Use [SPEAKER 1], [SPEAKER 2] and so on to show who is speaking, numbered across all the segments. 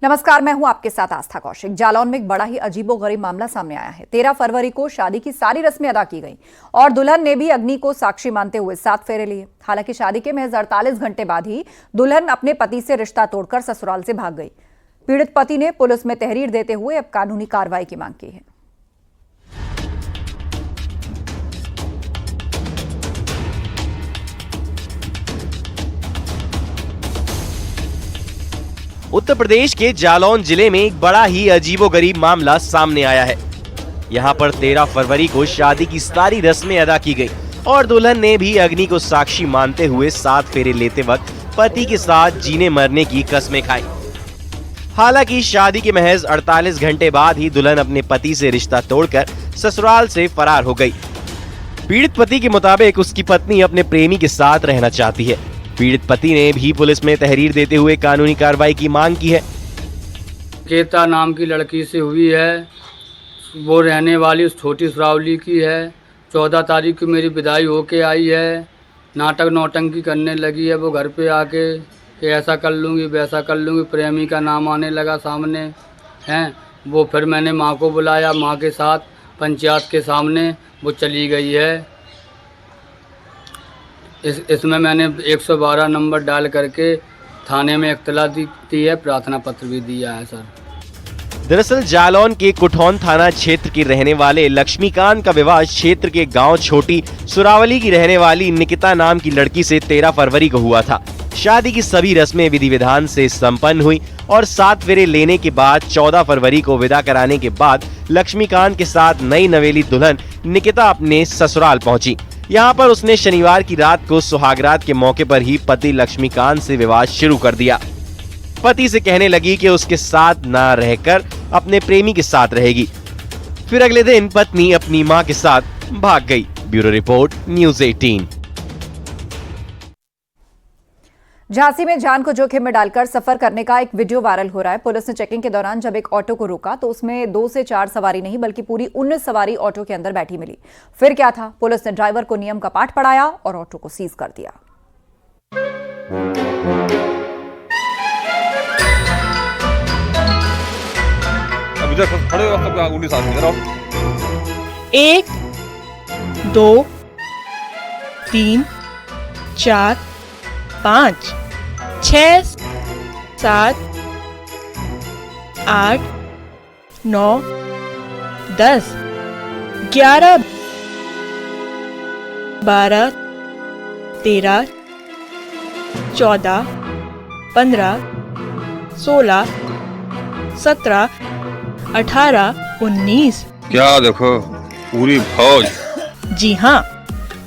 [SPEAKER 1] नमस्कार, मैं हूं आपके साथ आस्था कौशिक। जालौन में एक बड़ा ही अजीबोगरीब मामला सामने आया है। 13 फरवरी को शादी की सारी रस्में अदा की गई और दुल्हन ने भी अग्नि को साक्षी मानते हुए 7 फेरे लिए। हालांकि शादी के महज 48 घंटे बाद ही दुल्हन अपने पति से रिश्ता तोड़कर ससुराल से भाग गई। पीड़ित पति ने पुलिस में तहरीर देते हुए अब कानूनी कार्रवाई की मांग की है।
[SPEAKER 2] उत्तर प्रदेश के जालौन जिले में एक बड़ा ही अजीबोगरीब मामला सामने आया है। यहाँ पर 13 फरवरी को शादी की सारी रस्में अदा की गई और दुल्हन ने भी अग्नि को साक्षी मानते हुए 7 फेरे लेते वक्त पति के साथ जीने मरने की कस्में खाई। हालांकि शादी के महज 48 घंटे बाद ही दुल्हन अपने पति से रिश्ता तोड़कर ससुराल से फरार हो गई। पीड़ित पति के मुताबिक उसकी पत्नी अपने प्रेमी के साथ रहना चाहती है। पीड़ित पति ने भी पुलिस में तहरीर देते हुए कानूनी कार्रवाई की मांग की है।
[SPEAKER 3] केता नाम की लड़की से हुई है, वो रहने वाली उस छोटी सुरावली की है। 14 तारीख को मेरी विदाई होके आई है। नाटक नौटंकी करने लगी है वो घर पे आके कि ऐसा कर लूँगी वैसा कर लूँगी। प्रेमी का नाम आने लगा सामने हैं। वो फिर मैंने माँ को बुलाया, माँ के साथ पंचायत के सामने वो चली गई है। इसमें मैंने 112 नंबर डाल करके थाने में इत्तला दी है, प्रार्थना पत्र भी दिया है सर।
[SPEAKER 2] दरअसल जालौन के कुठौन थाना क्षेत्र के रहने वाले लक्ष्मीकांत का विवाह क्षेत्र के गांव छोटी सुरावली की रहने वाली निकिता नाम की लड़की से 13 फरवरी को हुआ था। शादी की सभी रस्में विधि विधान से संपन्न हुई और 7 फेरे लेने के बाद 14 फरवरी को विदा कराने के बाद लक्ष्मीकांत के साथ नई नवेली दुल्हन निकिता अपने ससुराल पहुंची। यहाँ पर उसने शनिवार की रात को सुहागरात के मौके पर ही पति लक्ष्मीकांत से विवाद शुरू कर दिया। पति से कहने लगी कि उसके साथ न रहकर अपने प्रेमी के साथ रहेगी। फिर अगले दिन पत्नी अपनी मां के साथ भाग गई। Bureau report, news 18।
[SPEAKER 1] झांसी में जान को जोखिम में डालकर सफर करने का एक वीडियो वायरल हो रहा है। पुलिस ने चेकिंग के दौरान जब एक ऑटो को रोका तो उसमें 2 से 4 सवारी नहीं बल्कि पूरी 19 सवारी ऑटो के अंदर बैठी मिली। फिर क्या था, पुलिस ने ड्राइवर को नियम का पाठ पढ़ाया और ऑटो को सीज कर दिया।
[SPEAKER 4] अब इधर खड़े हो, सब उंगली साथ में रहो।
[SPEAKER 5] 1 2 3 4 5 6 7 8 9 10 11 12 13 14 15 16 17 18 19।
[SPEAKER 4] क्या देखो, पूरी फौज।
[SPEAKER 5] जी हाँ,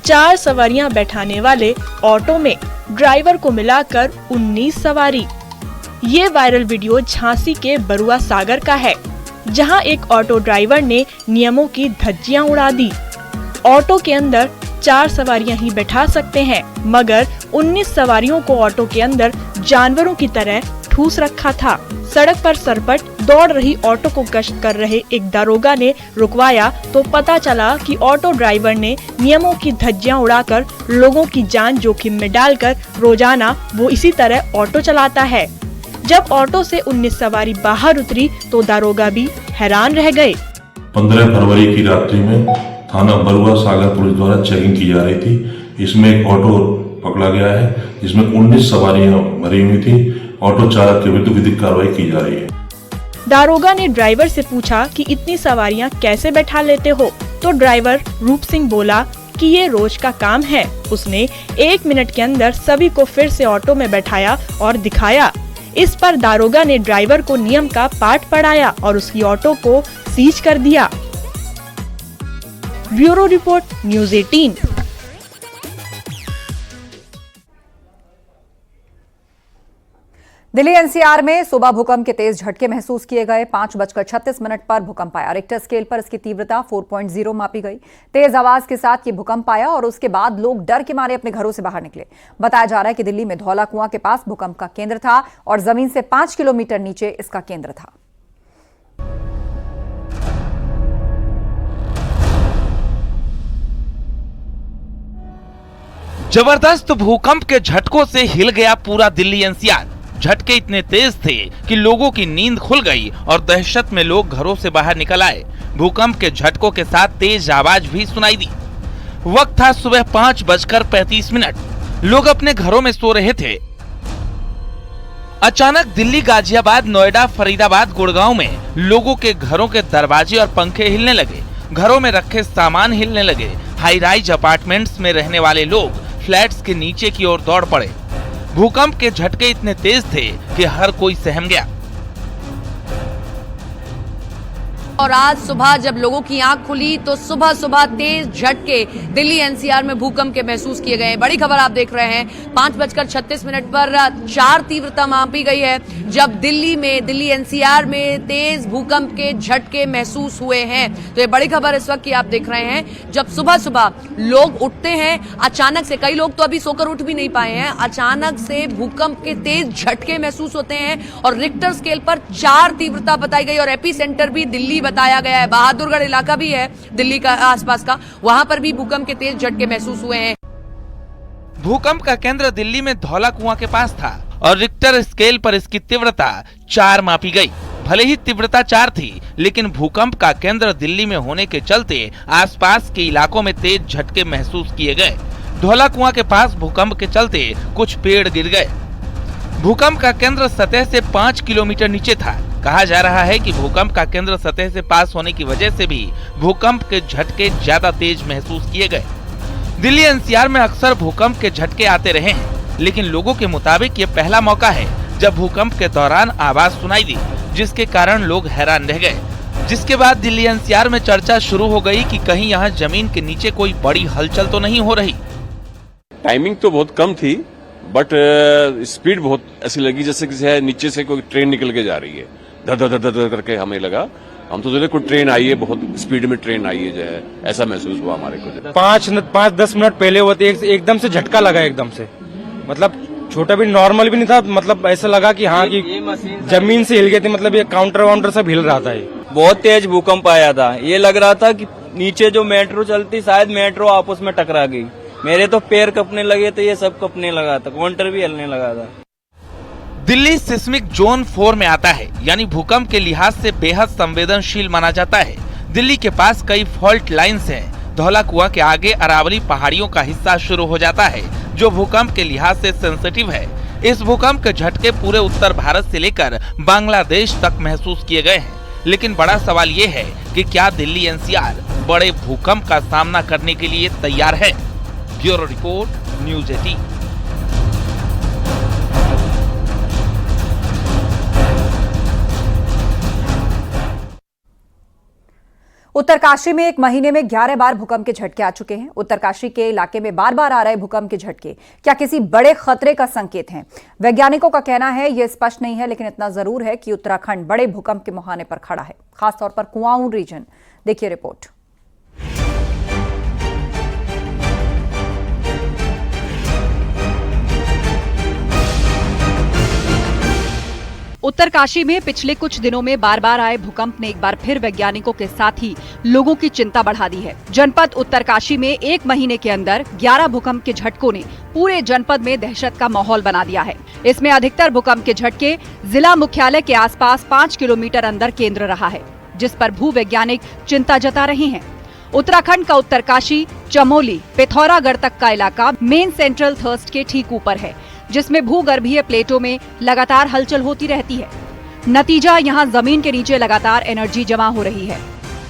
[SPEAKER 5] 4 सवारियां बैठाने वाले ऑटो में ड्राइवर को मिलाकर 19 सवारी। ये वायरल वीडियो झांसी के बरुआ सागर का है, जहां एक ऑटो ड्राइवर ने नियमों की धज्जियां उड़ा दी। ऑटो के अंदर 4 सवारियां ही बैठा सकते हैं, मगर 19 सवारियों को ऑटो के अंदर जानवरों की तरह ठूस रखा था। सड़क पर सरपट दौड़ रही ऑटो को गश्त कर रहे एक दरोगा ने रुकवाया तो पता चला कि ऑटो ड्राइवर ने नियमों की धज्जियां उड़ाकर लोगों की जान जोखिम में डालकर रोजाना वो इसी तरह ऑटो चलाता है। जब ऑटो से 19 सवारी बाहर उतरी तो दरोगा भी हैरान रह गए।
[SPEAKER 6] 15 फरवरी की रात्रि में थाना बरुआ सागर पुलिस द्वारा चेकिंग की जा रही थी। इसमें एक ऑटो पकड़ा गया है जिसमें 19 सवारियां भरी हुई थी। ऑटो चालक के विरुद्ध विधिक कार्रवाई की जा रही है।
[SPEAKER 5] दारोगा ने ड्राइवर से पूछा कि इतनी सवारियां कैसे बैठा लेते हो, तो ड्राइवर रूप सिंह बोला कि ये रोज का काम है। उसने 1 मिनट के अंदर सभी को फिर से ऑटो में बैठाया और दिखाया। इस पर दारोगा ने ड्राइवर को नियम का पाठ पढ़ाया और उसकी ऑटो को सीज कर दिया। Bureau report, news 18।
[SPEAKER 1] Delhi NCR में सुबह भूकंप के तेज झटके महसूस किए गए। 5:36 पर भूकंप आया। रिक्टर स्केल पर इसकी तीव्रता 4.0 मापी गई। तेज आवाज के साथ ये भूकंप आया और उसके बाद लोग डर के मारे अपने घरों से बाहर निकले। बताया जा रहा है कि दिल्ली में धौला कुआं के पास भूकंप का केंद्र था और जमीन से 5 किलोमीटर नीचे इसका केंद्र था।
[SPEAKER 7] जबरदस्त भूकंप के झटकों से हिल गया पूरा दिल्ली एनसीआर। झटके इतने तेज थे कि लोगों की नींद खुल गई और दहशत में लोग घरों से बाहर निकल आए। भूकंप के झटकों के साथ तेज आवाज भी सुनाई दी। वक्त था सुबह 5:35। लोग अपने घरों में सो रहे थे। अचानक दिल्ली, गाजियाबाद, नोएडा, फरीदाबाद, गुड़गांव में लोगों के घरों के दरवाजे और पंखे हिलने लगे। घरों में रखे सामान हिलने लगे। हाई राइज अपार्टमेंट्स में रहने वाले लोग फ्लैट्स के नीचे की ओर दौड़ पड़े। भूकंप के झटके इतने तेज थे कि हर कोई सहम गया।
[SPEAKER 8] और आज सुबह जब लोगों की आंख खुली तो सुबह सुबह तेज झटके दिल्ली एनसीआर में भूकंप के महसूस किए गए। बड़ी खबर आप देख रहे हैं। 5:36 पर 4 तीव्रता मापी गई है जब दिल्ली एनसीआर में तेज भूकंप के झटके महसूस हुए हैं। तो ये बड़ी खबर इस वक्त की आप देख रहे हैं। जब सुबह सुबह लोग उठते हैं अचानक से, कई लोग तो अभी सोकर उठ भी नहीं पाए हैं, अचानक से भूकंप के तेज झटके महसूस होते हैं और रिक्टर स्केल पर 4 तीव्रता बताई गई और एपी सेंटर भी दिल्ली बताया गया है। बहादुरगढ़ इलाका भी है दिल्ली का आसपास का, वहां पर भी भूकंप के तेज झटके महसूस हुए हैं।
[SPEAKER 7] भूकंप का केंद्र दिल्ली में धौला कुआं के पास था और रिक्टर स्केल पर इसकी तीव्रता 4 मापी गई। भले ही तीव्रता 4 थी, लेकिन भूकंप का केंद्र दिल्ली में होने के चलते आसपास के इलाकों में तेज झटके महसूस किए गए। धौला कुआं के पास भूकंप के चलते कुछ पेड़ गिर गए। भूकंप का केंद्र सतह से 5 किलोमीटर नीचे था। कहा जा रहा है कि भूकंप का केंद्र सतह से पास होने की वजह से भी भूकंप के झटके ज्यादा तेज महसूस किए गए। दिल्ली एनसीआर में अक्सर भूकंप के झटके आते रहे हैं, लेकिन लोगों के मुताबिक ये पहला मौका है जब भूकंप के दौरान आवाज सुनाई दी, जिसके कारण लोग हैरान रह गए। जिसके बाद दिल्ली एनसीआर में चर्चा शुरू हो गई कि कहीं यहाँ जमीन के नीचे कोई बड़ी हलचल तो नहीं हो रही।
[SPEAKER 4] टाइमिंग तो बहुत कम थी, बट स्पीड बहुत ऐसी लगी जैसे किसी नीचे से कोई ट्रेन निकल के जा रही है। धर धर धर धर करके हमें लगा, हम तो सोचे कोई ट्रेन आई है, बहुत स्पीड में ट्रेन आई है, जो है ऐसा महसूस हुआ हमारे को।
[SPEAKER 9] 5-10 मिनट पहले हुआ तो एकदम से झटका लगा, एकदम से, मतलब छोटा भी नॉर्मल भी नहीं था, मतलब ऐसा लगा कि हाँ कि जमीन से हिल गई थी, मतलब ये काउंटर वाउंटर सब हिल रहा था। ये
[SPEAKER 10] बहुत तेज भूकंप आया था। ये लग रहा था कि नीचे जो मेट्रो चलती, शायद मेट्रो आपस में टकरा गई। मेरे तो पैर कपने लगे थे, ये सब कपने लगा था, काउंटर भी हिलने लगा था।
[SPEAKER 7] दिल्ली सिस्मिक जोन 4 में आता है, यानी भूकंप के लिहाज से बेहद संवेदनशील माना जाता है। दिल्ली के पास कई फॉल्ट लाइन्स हैं। धौला कुआं के आगे अरावली पहाड़ियों का हिस्सा शुरू हो जाता है, जो भूकंप के लिहाज से सेंसिटिव है। इस भूकंप के झटके पूरे उत्तर भारत से लेकर बांग्लादेश तक महसूस किए गए हैं। लेकिन बड़ा सवाल ये है कि क्या दिल्ली एनसीआर बड़े भूकंप का सामना करने के लिए तैयार है? Bureau report, news 18।
[SPEAKER 1] उत्तरकाशी में एक महीने में 11 बार भूकंप के झटके आ चुके हैं। उत्तरकाशी के इलाके में बार बार आ रहे भूकंप के झटके क्या किसी बड़े खतरे का संकेत हैं? वैज्ञानिकों का कहना है यह स्पष्ट नहीं है, लेकिन इतना जरूर है कि उत्तराखंड बड़े भूकंप के मुहाने पर खड़ा है, खासतौर पर कुआऊं रीजन। देखिए रिपोर्ट। उत्तरकाशी में पिछले कुछ दिनों में बार बार आए भूकंप ने एक बार फिर वैज्ञानिकों के साथ ही लोगों की चिंता बढ़ा दी है। जनपद उत्तरकाशी में एक महीने के अंदर 11 भूकंप के झटकों ने पूरे जनपद में दहशत का माहौल बना दिया है। इसमें अधिकतर भूकंप के झटके जिला मुख्यालय के आसपास 5 किलोमीटर अंदर केंद्र रहा है, जिस पर भूवैज्ञानिक चिंता जता रहे हैं। उत्तराखंड का उत्तरकाशी, चमोली, पिथौरागढ़ तक का इलाका मेन सेंट्रल थर्स्ट के ठीक ऊपर है, जिसमें भूगर्भीय प्लेटों में लगातार हलचल होती रहती है। नतीजा यहाँ जमीन के नीचे लगातार एनर्जी जमा हो रही है।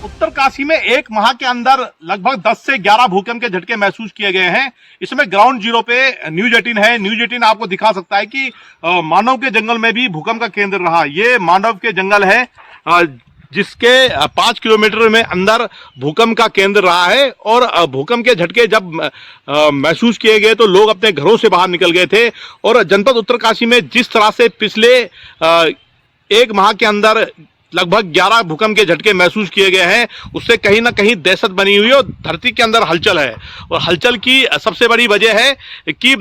[SPEAKER 11] उत्तरकाशी में एक माह के अंदर लगभग 10 से 11 भूकंप के झटके महसूस किए गए हैं। इसमें ग्राउंड जीरो पे न्यूज़ 18 है। न्यूज़ 18 आपको दिखा सकता है कि मानव के जंगल में भी भूकंप का केंद्र रहा। ये मानव के जंगल है, जिसके 5 किलोमीटर में अंदर भूकंप का केंद्र रहा है। और भूकंप के झटके जब महसूस किए गए तो लोग अपने घरों से बाहर निकल गए थे। और जनपद उत्तरकाशी में जिस तरह से पिछले एक माह के अंदर लगभग 11 भूकंप के झटके महसूस किए गए हैं, उससे कहीं ना कहीं दहशत बनी हुई है और धरती के अंदर हलचल है। और हलचल की सबसे बड़ी वजह है कि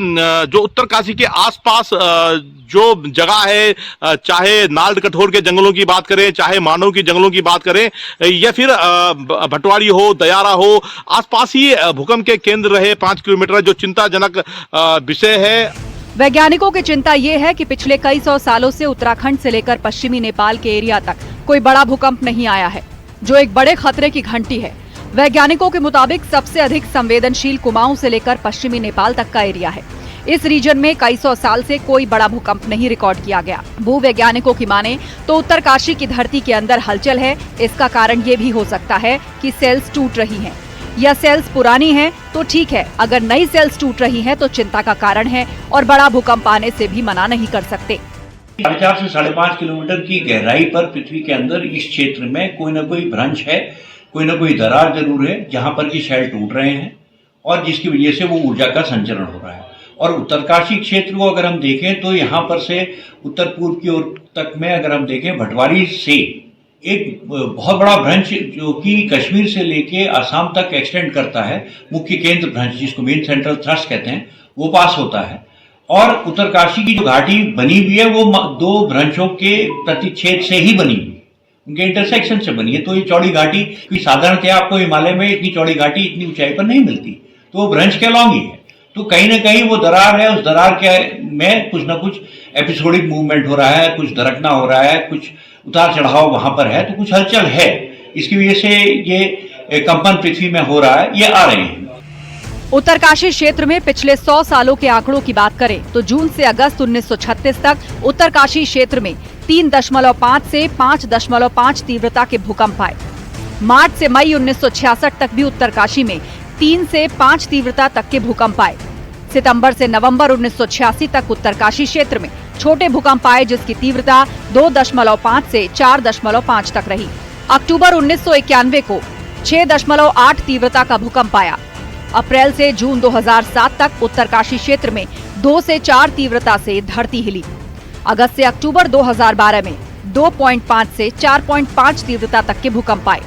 [SPEAKER 11] जो उत्तरकाशी के आसपास जो जगह है, चाहे नाल्ड कठोर के जंगलों की बात करें, चाहे मानव की जंगलों की बात करें, या फिर भटवाड़ी हो, दयारा हो, आसपास ही भूकंप के केंद्र रहे 5 किलोमीटर, जो चिंताजनक विषय है।
[SPEAKER 1] वैज्ञानिकों की चिंता ये है कि पिछले कई सौ सालों से उत्तराखंड से लेकर पश्चिमी नेपाल के एरिया तक कोई बड़ा भूकंप नहीं आया है, जो एक बड़े खतरे की घंटी है। वैज्ञानिकों के मुताबिक सबसे अधिक संवेदनशील कुमाऊं से लेकर पश्चिमी नेपाल तक का एरिया है। इस रीजन में कई सौ साल से कोई बड़ा भूकंप नहीं रिकॉर्ड किया गया। भूवैज्ञानिकों की माने तो उत्तरकाशी की धरती के अंदर हलचल है। इसका कारण ये भी हो सकता है कि सेल्स टूट रही हैं। या सेल्स पुरानी हैं तो ठीक है, अगर नई सेल्स टूट रही हैं तो चिंता का कारण है और बड़ा भूकंप आने से भी मना नहीं कर सकते।
[SPEAKER 12] 4.5 से 5.5 किलोमीटर की गहराई पर पृथ्वी के अंदर इस क्षेत्र में कोई न कोई भ्रंश है, कोई न कोई दरार जरूर है जहां पर कि शेल टूट रहे हैं और जिसकी वजह से वो ऊर्जा का संचरण हो रहा है। और उत्तरकाशी क्षेत्र को अगर हम देखें तो यहाँ पर से उत्तर पूर्व की ओर तक में अगर हम देखें भटवारी से एक बहुत बड़ा भ्रंश जो कि कश्मीर से लेके असम तक एक्सटेंड करता है, मुख्य केंद्र भ्रंश जिसको मेन सेंट्रल थ्रस्ट कहते हैं, वो पास होता है। और उत्तरकाशी की जो घाटी बनी हुई है वो 2 भ्रंशों के प्रतिच्छेद से ही बनी हुई, उनके इंटरसेक्शन से बनी है। तो ये चौड़ी घाटी की साधारणतया आपको हिमालय में इतनी चौड़ी घाटी इतनी ऊंचाई पर नहीं मिलती, तो वो भ्रंश के अलॉन्ग ही है। तो कहीं ना कहीं वो दरार है, उस दरार के में कुछ ना कुछ एपिसोडिक मूवमेंट हो रहा है, कुछ दरकना हो रहा है, कुछ उतार चढ़ाव वहां पर है, तो कुछ हलचल है। इसकी वजह से ये कंपन पृथ्वी में हो रहा है, ये आ रहे हैं।
[SPEAKER 1] उत्तरकाशी क्षेत्र में पिछले 100 सालों के आंकड़ों की बात करें तो जून से अगस्त 1936 तक उत्तरकाशी क्षेत्र में 3.5 से 5.5 तीव्रता के भूकंप आए। मार्च से मई 1966 तक भी उत्तरकाशी में 3 से 5 तीव्रता तक के भूकंप आए। सितंबर से नवंबर 1986 तक उत्तरकाशी क्षेत्र में छोटे भूकंप आए जिसकी तीव्रता 2.5 से 4.5 तक रही। अक्टूबर 1991 को 6.8 तीव्रता का भूकंप आया। अप्रैल से जून 2007 तक उत्तरकाशी क्षेत्र में 2 से 4 तीव्रता से धरती हिली। अगस्त से अक्टूबर 2012 में 2.5 से 4.5 तीव्रता तक के भूकंप आए।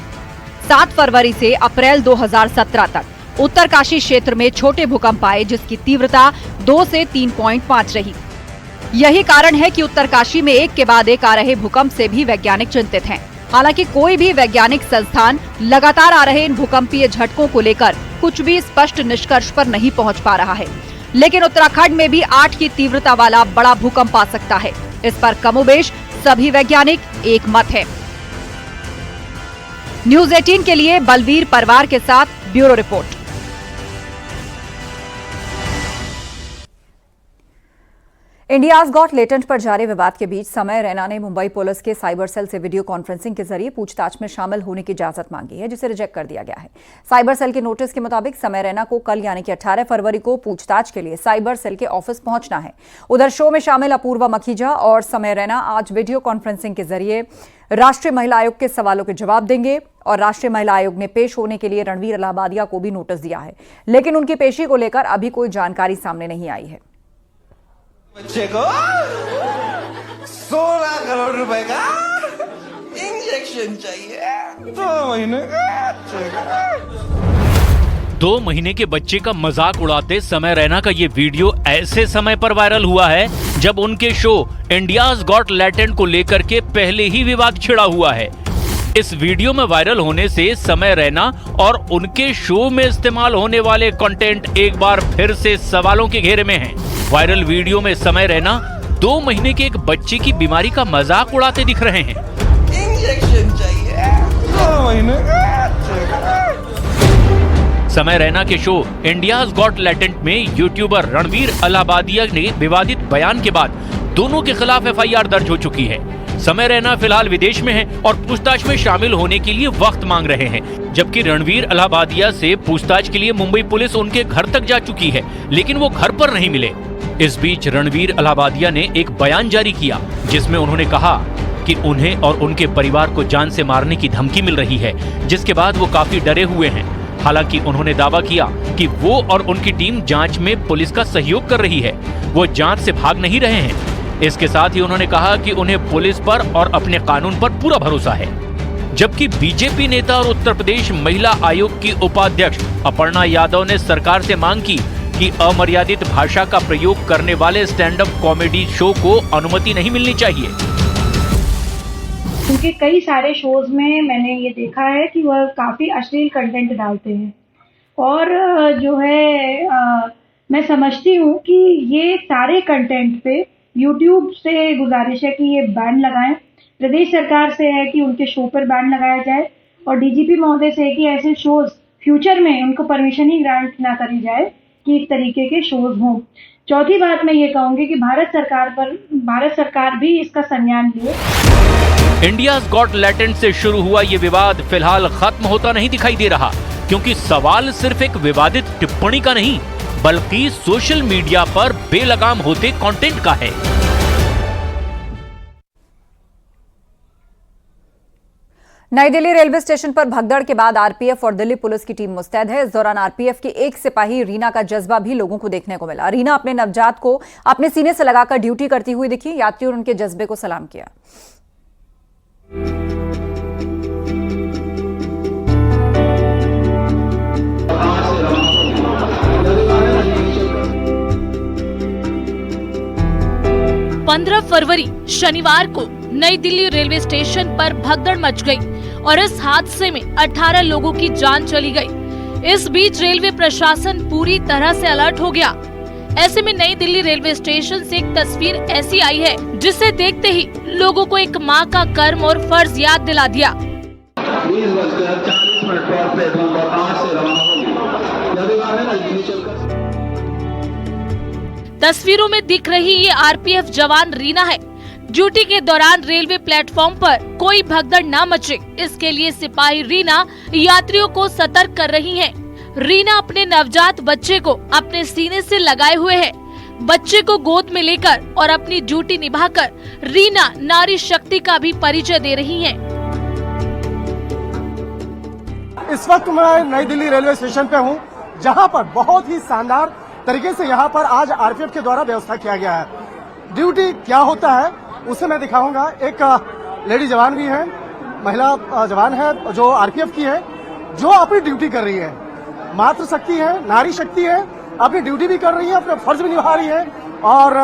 [SPEAKER 1] 7 फरवरी से अप्रैल 2017 तक उत्तरकाशी क्षेत्र में छोटे भूकंप आए जिसकी तीव्रता 2 से 3.5 रही। यही कारण है कि उत्तरकाशी में एक के बाद एक आ रहे भूकंप से भी वैज्ञानिक चिंतित हैं। हालांकि कोई भी वैज्ञानिक संस्थान लगातार आ रहे इन भूकंपीय झटकों को लेकर कुछ भी स्पष्ट निष्कर्ष पर नहीं पहुंच पा रहा है। लेकिन उत्तराखंड में भी 8 की तीव्रता वाला बड़ा भूकंप आ सकता है, इस पर कमोबेश सभी वैज्ञानिक एक मत है। न्यूज़ 18 के लिए बलवीर परवार के साथ bureau report. India's got latent पर जारी विवाद के बीच समय रैना ने मुंबई पुलिस के साइबर सेल से वीडियो कॉन्फ्रेंसिंग के जरिए पूछताछ में शामिल होने की इजाजत मांगी है, जिसे रिजेक्ट कर दिया गया है। साइबर सेल के नोटिस के मुताबिक समय रैना को कल यानी कि 18 फरवरी को पूछताछ के लिए साइबर सेल के ऑफिस पहुंचना है। उधर शो में शामिल अपूर्वा मखीजा और समय रैना आज वीडियो कॉन्फ्रेंसिंग के जरिए राष्ट्रीय महिला आयोग के सवालों के जवाब देंगे और राष्ट्रीय महिला आयोग ने पेश होने के लिए रणवीर इलाहाबादिया को भी नोटिस दिया है, लेकिन उनकी पेशी को लेकर अभी कोई जानकारी सामने नहीं आई है।
[SPEAKER 13] बच्चे को 16 करोड़ रुपए का इंजेक्शन चाहिए, 2 महीने का।
[SPEAKER 14] 2 महीने के बच्चे का मजाक उड़ाते समय रैना का ये वीडियो ऐसे समय पर वायरल हुआ है जब उनके शो इंडियाज गॉट लेटेंट को लेकर के पहले ही विवाद छिड़ा हुआ है। इस वीडियो में वायरल होने से समय रैना और उनके शो में इस्तेमाल होने वाले कंटेंट एक बार फिर से सवालों के घेरे में है। वायरल वीडियो में समय रैना 2 महीने के एक बच्चे की बीमारी का मजाक उड़ाते दिख रहे हैं।
[SPEAKER 13] इंजेक्शन चाहिए, 2 महीने का।
[SPEAKER 14] समय रैना के शो इंडियाज गॉट लेटेंट में यूट्यूबर रणवीर इलाहाबादिया ने विवादित बयान के बाद दोनों के खिलाफ एफआईआर दर्ज हो चुकी है। समय रैना फिलहाल विदेश में है और पूछताछ में शामिल होने के लिए वक्त मांग रहे हैं, जबकि रणवीर इलाहाबादिया से पूछताछ के लिए मुंबई पुलिस उनके घर तक जा चुकी है, लेकिन वो घर पर नहीं मिले। इस बीच रणवीर इलाहाबादिया ने एक बयान जारी किया जिसमें उन्होंने कहा कि उन्हें और उनके परिवार को जान से मारने की धमकी मिल रही है, जिसके बाद वो काफी डरे हुए हैं। हालांकि उन्होंने दावा किया कि वो और उनकी टीम जांच में पुलिस का सहयोग कर रही है, वो जांच से भाग नहीं रहे हैं। इसके साथ ही उन्होंने कहा कि उन्हें पुलिस पर और अपने कानून पर पूरा भरोसा है। जबकि बीजेपी नेता और उत्तर प्रदेश महिला आयोग की उपाध्यक्ष अपर्णा यादव ने सरकार से मांग की कि अमर्यादित भाषा का प्रयोग करने वाले स्टैंड अप कॉमेडी शो को अनुमति नहीं मिलनी चाहिए।
[SPEAKER 15] उनके कई सारे शोज में मैंने ये देखा है कि वह काफी अश्लील कंटेंट डालते हैं और जो है मैं समझती हूँ कि ये सारे कंटेंट पे यूट्यूब से गुजारिश है कि ये बैन लगाएं, प्रदेश सरकार से है कि उनके शो पर बैन लगाया जाए और डीजीपी महोदय से है कि ऐसे शोज फ्यूचर में उनको परमिशन ही ग्रांट ना करी जाए कि इस तरीके के शोज हों। चौथी बात मैं ये कहूँगी कि भारत सरकार भी इसका संज्ञान ले।
[SPEAKER 14] इंडियाज गॉट लैटेंट से शुरू हुआ ये विवाद फिलहाल खत्म होता नहीं दिखाई दे रहा, क्योंकि सवाल सिर्फ एक विवादित टिप्पणी का नहीं बल्कि सोशल मीडिया पर बेलगाम होते कंटेंट का है।
[SPEAKER 1] नई दिल्ली रेलवे स्टेशन पर भगदड़ के बाद आरपीएफ और दिल्ली पुलिस की टीम मुस्तैद है। इस दौरान आरपीएफ की एक सिपाही रीना का जज्बा भी लोगों को देखने को मिला। रीना अपने नवजात को अपने सीने से लगाकर ड्यूटी करती हुई दिखी। यात्रियों ने उनके जज्बे को सलाम किया।
[SPEAKER 16] फरवरी शनिवार को नई दिल्ली रेलवे स्टेशन पर भगदड़ मच गई और इस हादसे में 18 लोगों की जान चली गई। इस बीच रेलवे प्रशासन पूरी तरह से अलर्ट हो गया। ऐसे में नई दिल्ली रेलवे स्टेशन से एक तस्वीर ऐसी आई है जिसे देखते ही लोगों को एक मां का कर्म और फर्ज याद दिला दिया। तस्वीरों में दिख रही ये आरपीएफ जवान रीना है। ड्यूटी के दौरान रेलवे प्लेटफॉर्म पर कोई भगदड़ न मचे, इसके लिए सिपाही रीना यात्रियों को सतर्क कर रही हैं। रीना अपने नवजात बच्चे को अपने सीने से लगाए हुए है। बच्चे को गोद में लेकर और अपनी ड्यूटी निभाकर रीना नारी शक्ति का भी परिचय दे रही हैं।
[SPEAKER 17] इस वक्त मैं नई दिल्ली रेलवे स्टेशन पे हूँ, जहाँ पर बहुत ही शानदार तरीके से यहाँ पर आज आरपीएफ के द्वारा व्यवस्था किया गया है। ड्यूटी क्या होता है उसे मैं दिखाऊंगा। एक लेडी जवान भी है, महिला जवान है जो आरपीएफ की है, जो अपनी ड्यूटी कर रही है। मातृ शक्ति है, नारी शक्ति है, अपनी ड्यूटी भी कर रही है, अपने फर्ज भी निभा रही है और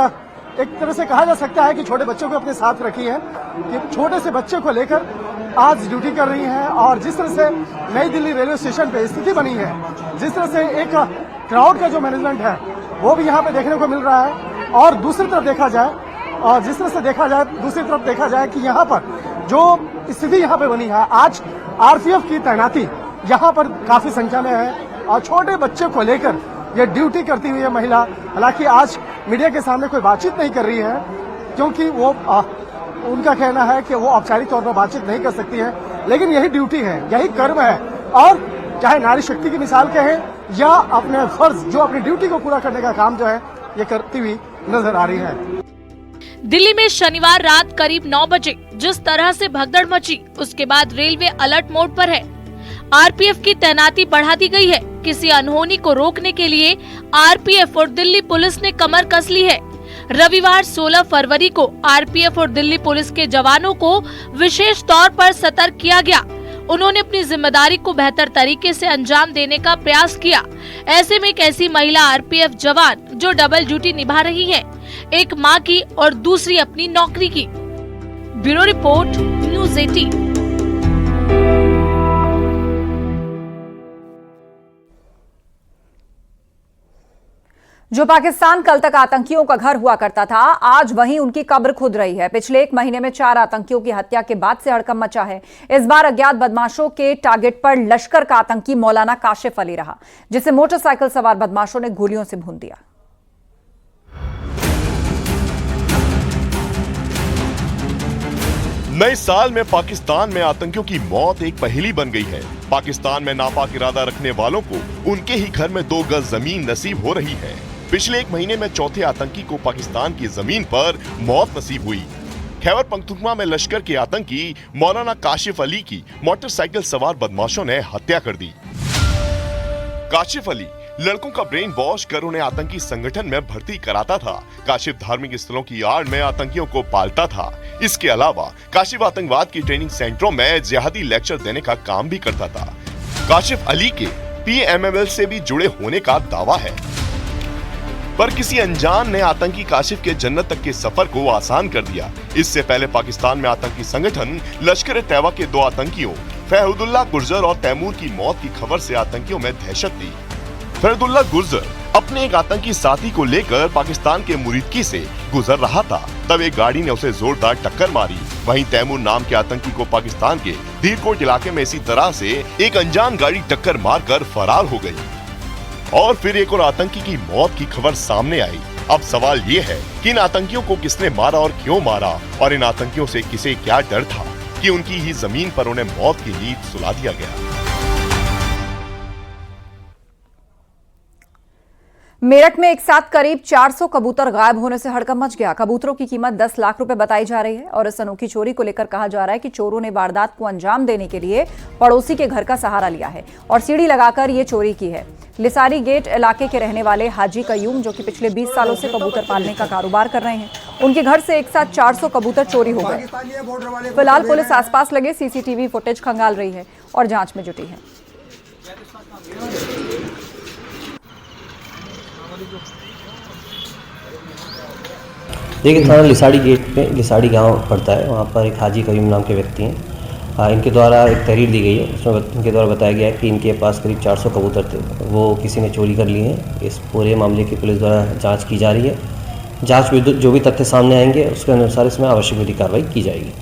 [SPEAKER 17] एक तरह से कहा जा सकता है कि छोटे बच्चों को अपने साथ रखी है, कि छोटे से बच्चे को लेकर आज ड्यूटी कर रही है। और जिस तरह से नई दिल्ली रेलवे स्टेशन पे स्थिति बनी है, जिस तरह से एक क्राउड का जो मैनेजमेंट है वो भी यहाँ पे देखने को मिल रहा है। और दूसरी तरफ देखा जाए और जिस तरह से दूसरी तरफ देखा जाए कि यहाँ पर जो स्थिति यहाँ पे बनी है, आज आरपीएफ की तैनाती यहाँ पर काफी संख्या में है और छोटे बच्चे को लेकर ये ड्यूटी करती हुई है महिला। हालांकि आज मीडिया के सामने कोई बातचीत नहीं कर रही है, क्योंकि वो उनका कहना है कि वो औपचारिक तौर पर बातचीत नहीं कर सकती है, लेकिन यही ड्यूटी है, यही कर्म है। और चाहे नारी शक्ति की मिसाल कहें या अपने फर्ज, जो अपनी ड्यूटी को पूरा करने का काम जो है ये करती हुई नजर आ रही है।
[SPEAKER 16] दिल्ली में शनिवार रात करीब 9 बजे जिस तरह से भगदड़ मची, उसके बाद रेलवे अलर्ट मोड पर है। आरपीएफ की तैनाती बढ़ा दी गई है। किसी अनहोनी को रोकने के लिए आरपीएफ और दिल्ली पुलिस ने कमर कस ली है। रविवार 16 फरवरी को आरपीएफ और दिल्ली पुलिस के जवानों को विशेष तौर पर सतर्क किया गया। उन्होंने अपनी जिम्मेदारी को बेहतर तरीके से अंजाम देने का प्रयास किया। ऐसे में एक ऐसी महिला आरपीएफ जवान जो डबल ड्यूटी निभा रही है, एक मां की और दूसरी अपनी नौकरी की। Bureau report, news 18।
[SPEAKER 1] जो पाकिस्तान कल तक आतंकियों का घर हुआ करता था, आज वहीं उनकी कब्र खुद रही है। पिछले एक महीने में 4 आतंकियों की हत्या के बाद से हड़कंप मचा है। इस बार अज्ञात बदमाशों के टारगेट पर लश्कर का आतंकी मौलाना काशिफ अली रहा, जिसे मोटरसाइकिल सवार बदमाशों ने गोलियों से भून दिया।
[SPEAKER 18] नए साल में पाकिस्तान में आतंकियों की मौत एक पहेली बन गई है। पाकिस्तान में नापाक इरादा रखने वालों को उनके ही घर में 2 गज जमीन नसीब हो रही है। पिछले एक महीने में चौथे आतंकी को पाकिस्तान की जमीन पर मौत नसीब हुई। खैबर पख्तूनख्वा में लश्कर के आतंकी मौलाना काशिफ अली की मोटरसाइकिल सवार बदमाशों ने हत्या कर दी। काशिफ अली लड़कों का ब्रेन वॉश कर उन्हें आतंकी संगठन में भर्ती कराता था। काशिफ धार्मिक स्थलों की आड़ में आतंकियों को पालता था। इसके अलावा काशिफ आतंकवाद की ट्रेनिंग सेंटरों में जिहादी लेक्चर देने का काम भी करता था। काशिफ अली के PMML से भी जुड़े होने का दावा है, पर किसी अनजान ने आतंकी काशिफ के जन्नत तक के सफर को आसान कर दिया। इससे पहले पाकिस्तान में आतंकी संगठन लश्कर तैयबा के 2 आतंकियों फहदुल्लाह गुर्जर और तैमूर की मौत की खबर से आतंकियों में दहशत थी। फहदुल्लाह गुर्जर अपने एक आतंकी साथी को लेकर पाकिस्तान के मुरीदकी से गुजर रहा था, तब एक गाड़ी ने उसे जोरदार टक्कर मारी। वहीं तैमूर नाम के आतंकी को पाकिस्तान के धीरकोट इलाके में इसी तरह से एक अनजान गाड़ी टक्कर मारकर फरार हो गई। और फिर एक और आतंकी की मौत की खबर सामने आई। अब सवाल ये है कि इन आतंकियों को किसने मारा और क्यों मारा, और इन आतंकियों से किसे क्या डर था कि उनकी ही जमीन पर उन्हें मौत की नींद सुला दिया गया।
[SPEAKER 1] मेरठ में एक साथ करीब 400 कबूतर गायब होने से हड़कंप मच गया। कबूतरों की कीमत 10 लाख रुपए बताई जा रही है और इस अनोखी चोरी को लेकर कहा जा रहा है कि चोरों ने वारदात को अंजाम देने के लिए पड़ोसी के घर का सहारा लिया है और सीढ़ी लगाकर ये चोरी की है। लिसारी गेट इलाके के रहने वाले हाजी कयूम, जो कि पिछले 20 सालों से कबूतर पालने का कारोबार कर रहे हैं, उनके घर से एक साथ 400 कबूतर चोरी हो गए। फिलहाल पुलिस आसपास लगे सीसीटीवी फुटेज खंगाल रही है और जांच में जुटी है।
[SPEAKER 19] देखिए, थाना लिसाड़ी गेट पे लिसाड़ी गांव पड़ता है, वहाँ पर एक हाजी कयूम नाम के व्यक्ति हैं। इनके द्वारा एक तहरीर दी गई है, उसमें इनके द्वारा बताया गया है कि इनके पास करीब 400 कबूतर थे, वो किसी ने चोरी कर लिए हैं। इस पूरे मामले की पुलिस द्वारा जांच की जा रही है। जांच में जो भी तथ्य सामने आएंगे उसके अनुसार इसमें आवश्यक विधि कार्रवाई की जाएगी।